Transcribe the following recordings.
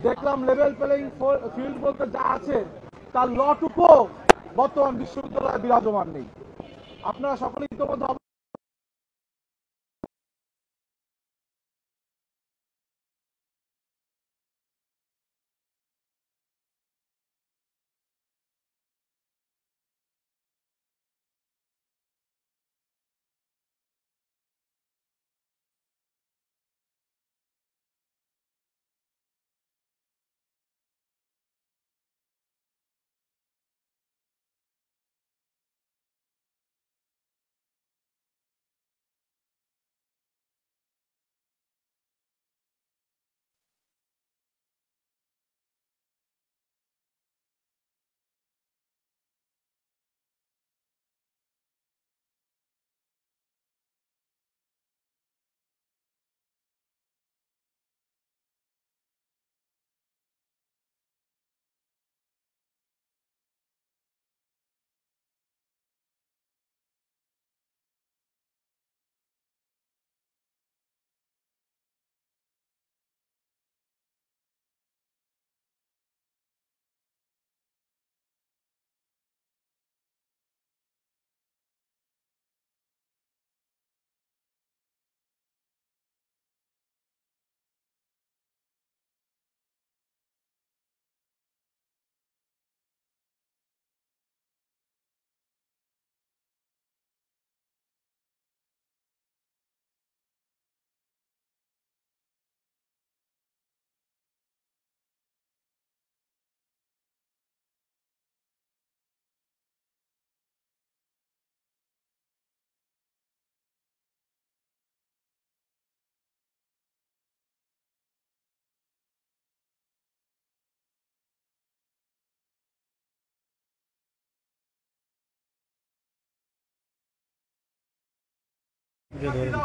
দেখলাম level playing field বলতে যা আছে তার লটুকু বর্তমান বিশ্ববিদ্যালয়ে বিরাজমান নেই। আপনারা সকলেই ইতিমধ্যে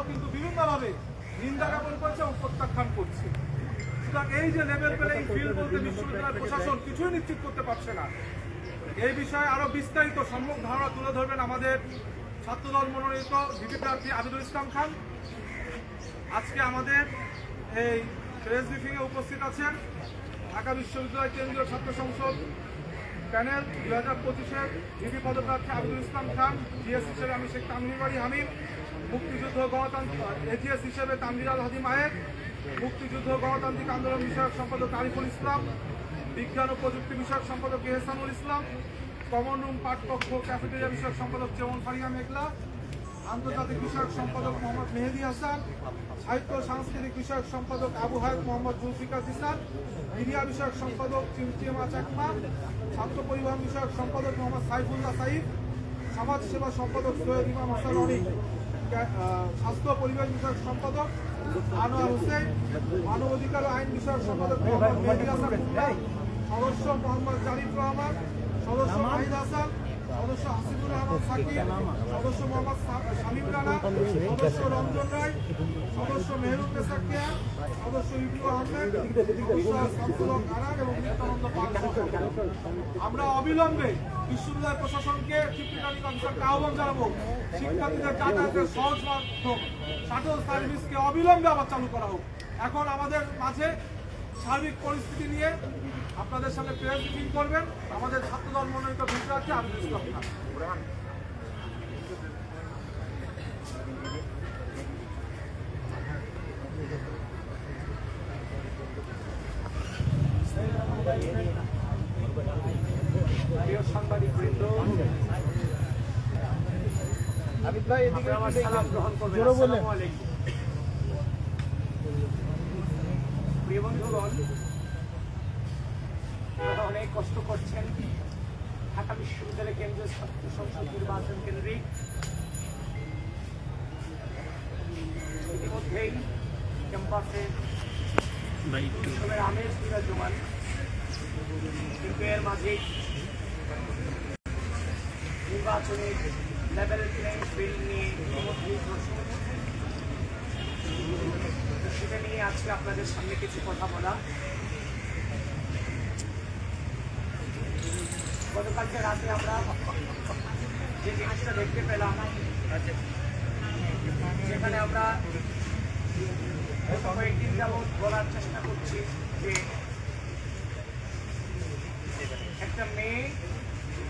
কিন্তু বিভিন্নভাবে নিন্দা জ্ঞাপন করছে এবং প্রত্যাখ্যান করছে। সুতরাং এই যে লেভেল প্লেইং ফিল্ড বলতে বিশ্ববিদ্যালয় প্রশাসন কিছুই নিশ্চিত করতে পারছে না, এই বিষয়ে আরো বিস্তারিত সম্যক ধারণা তুলে ধরবেন আমাদের ছাত্রদল মনোনীত ভিপি প্রার্থী আবিদুল ইসলাম খান। আজকে আমাদের এই প্রেস ব্রিফিং এ উপস্থিত আছেন ঢাকা বিশ্ববিদ্যালয় কেন্দ্রীয় ছাত্র সংসদ প্যানেল 2025-এর ভিপি পদপ্রার্থী আবিদুল ইসলাম খান, জিএস হিসেবে আমি শেখ তানভীর বাড়ি হামিদ, মুক্তিযুদ্ধ গণতান্ত্রিক এজিএস হিসেবে তানভীর আল হাদি মায়ের, মুক্তিযুদ্ধ গণতান্ত্রিক আন্দোলন বিষয়ক সম্পাদক আরিফুল ইসলাম, বিজ্ঞান ও প্রযুক্তি বিষয়ক সম্পাদক এহসানুল ইসলাম, কমন রুম পাঠকক্ষ ক্যাফেটেরিয়া বিষয়ক সম্পাদক চেমন ফারিয়া মেঘলা, আন্তর্জাতিক বিষয়ক সম্পাদক মোহাম্মদ মেহেদি হাসান, সাহিত্য সাংস্কৃতিক বিষয়ক সম্পাদক আবু হায়াত মোহাম্মদ জুলফিকার হাসান, মিডিয়া বিষয়ক সম্পাদক চিমচিমা চাকমা, ছাত্র পরিবহন বিষয়ক সম্পাদক মোহাম্মদ সাইফুল্লাহ সাইফ, সমাজ সেবা সম্পাদক সৈয়দ ইমাম হাসান অনিক, স্বাস্থ্য পরিবেশ বিষয়ক সম্পাদক আনোয়ার হোসেন, মানবাধিকার ও আইন বিষয়ক সম্পাদক মোহাম্মদ মেহেদি হাসান, সদস্য মোহাম্মদ জারিফ রহমান, সদস্য মাহিদ হাসান, সদস্য হাসিবুর রহমান সাকিব, সদস্য মোহাম্মদ শামীম রানা, সদস্য রঞ্জন রায়, সদস্য মেহরুন নেসাকিয়া, সদস্য ইবনু আহমেদ, এবং নিত্যানন্দ পাল। আমরা অবিলম্বে বিশ্ববিদ্যালয় প্রশাসনকে চিফ রিটার্নিং অফিসারকে আহ্বান জানাবো শিক্ষার্থীদের যাতায়াতের সহজ মাধ্যম শাটল সার্ভিসকে অবিলম্বে আবার চালু করা হোক। এখন আমাদের মাঝে সার্বিক পরিস্থিতি নিয়ে আপনাদের সামনে প্রেস ব্রিফিং করবেন আমাদের ছাত্রদল মনোনীত ভিপি প্রার্থী আবিদুল ইসলাম খান। প্রিয় সাংবাদিক বৃন্দ, আবিদ ভাই এদিকে সালাম গ্রহণ করবেন। আসসালামু আলাইকুম। প্রিয় বন্ধুগণ, আপনারা অনেক কষ্ট করছেন ঢাকা বিশ্ববিদ্যালয় কেন্দ্রীয় ছাত্র সংসদ নির্বাচন কেন্দ্রিক। ইতিমধ্যেই ক্যাম্পাসে উৎসবের আমেজ বিরাজমান, কিন্তু এর মাঝেই নির্বাচনের লেভেল প্লেইং ফিল্ড নিয়ে ইতিমধ্যেই প্রশ্ন, সেটা নিয়ে আজকে আপনাদের সামনে কিছু কথা বলা। গতকালকে রাতে আমরা যে জিনিসটা দেখতে পেলাম, সেখানে আমরা কয়েকদিন যাবৎ বলার চেষ্টা করছি যে একটা মেয়ে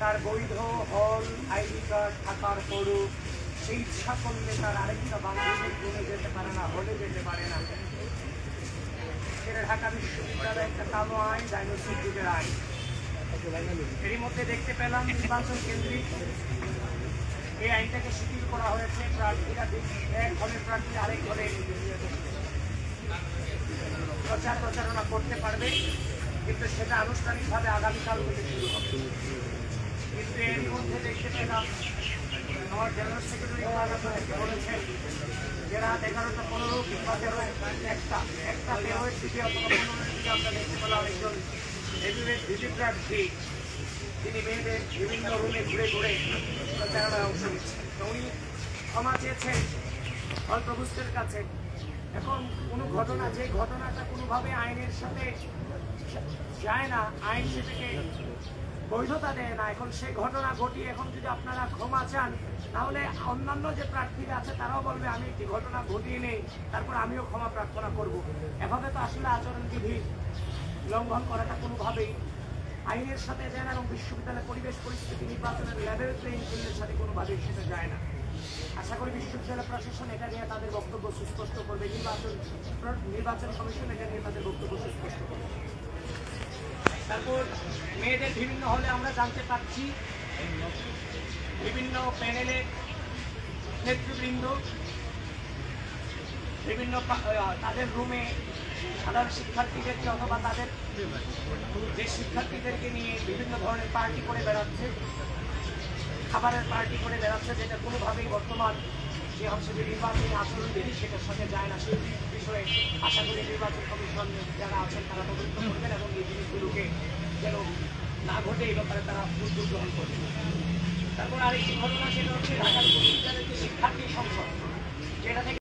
তার বৈধ হল আইডি কার্ড থাকার পরও সেই ইচ্ছা করলে তার আরেকটা বান্ধবীর রুমে যেতে পারে না, হলে যেতে পারে না। সেটা ঢাকা বিশ্ববিদ্যালয়ের একটা কালো আইন, ডাইনোসিস যুগের আইন। এরই মধ্যে দেখতে পেলাম নির্বাচন কেন্দ্রিক এই আইনটাকে শিথিল করা হয়েছে। প্রার্থীরা এক হলের প্রার্থী আরেক হলে প্রচারণা করতে পারবে, কিন্তু সেটা আনুষ্ঠানিকভাবে আগামীকাল থেকে শুরু হবে। কিন্তু এর মধ্যে দেখতে পেলাম আমার জেনারেল সেক্রেটারি বলেছেন যে রাত 11টা 15 কিংবা 13 দিকে অথবা 15 দিকে আমরা দেখতে পেলাম একজন ভিপি প্রার্থী তিনি মেয়েদের বিভিন্ন রুমে ঘুরে ঘুরে প্রচারণায় অংশ নিচ্ছেন। উনি ক্ষমা চেয়েছেন হল প্রভুষ্টের কাছে। এখন কোনো ঘটনা, যে ঘটনাটা কোনোভাবে আইনের সাথে যায় না, আইন সেটাকে বৈধতা দেয় না, এখন সেই ঘটনা ঘটিয়ে এখন যদি আপনারা ক্ষমা চান, তাহলে অন্যান্য যে প্রার্থীরা আছে তারাও বলবে আমি একটি ঘটনা ঘটিয়ে নেই, তারপর আমিও ক্ষমা প্রার্থনা করব। এভাবে তো আসলে আচরণবিধি লঙ্ঘন করাটা কোনোভাবেই আইনের সাথে যায় না এবং বিশ্ববিদ্যালয়ের পরিবেশ পরিস্থিতি নির্বাচনের লেভেল প্লেইং ফিল্ডের সাথে কোনোভাবেই সেটা যায় না। আশা করি বিশ্ববিদ্যালয় প্রশাসন এটা নিয়ে তাদের বক্তব্য সুস্পষ্ট করবে, নির্বাচন কমিশন এটা নিয়ে তাদের বক্তব্য সুস্পষ্ট করবে। তারপর মেয়েদের বিভিন্ন হলে আমরা জানতে পারছি বিভিন্ন প্যানেলের নেতৃবৃন্দ বিভিন্ন তাদের রুমে সাধারণ শিক্ষার্থীদেরকে অথবা তাদের যে শিক্ষার্থীদেরকে নিয়ে বিভিন্ন ধরনের পার্টি করে বেড়াচ্ছে, খাবারের পার্টি করে বেড়াচ্ছে, যেটা কোনোভাবেই বর্তমান যে হচ্ছে যে নির্বাচনী আচরণবিধি সেটার সাথে যায় না। সেই বিষয়ে আশা করি নির্বাচন কমিশন যারা আছেন তারা তদন্ত করবেন এবং এই জিনিসগুলোকে যেন না ঘটে এই ব্যাপারে তারা উদ্যোগ গ্রহণ করবেন। তারপর আরেকটি ঘটনা সেটা হচ্ছে ঢাকা বিশ্ববিদ্যালয়ের যে শিক্ষার্থী সংসদ, যেটা থেকে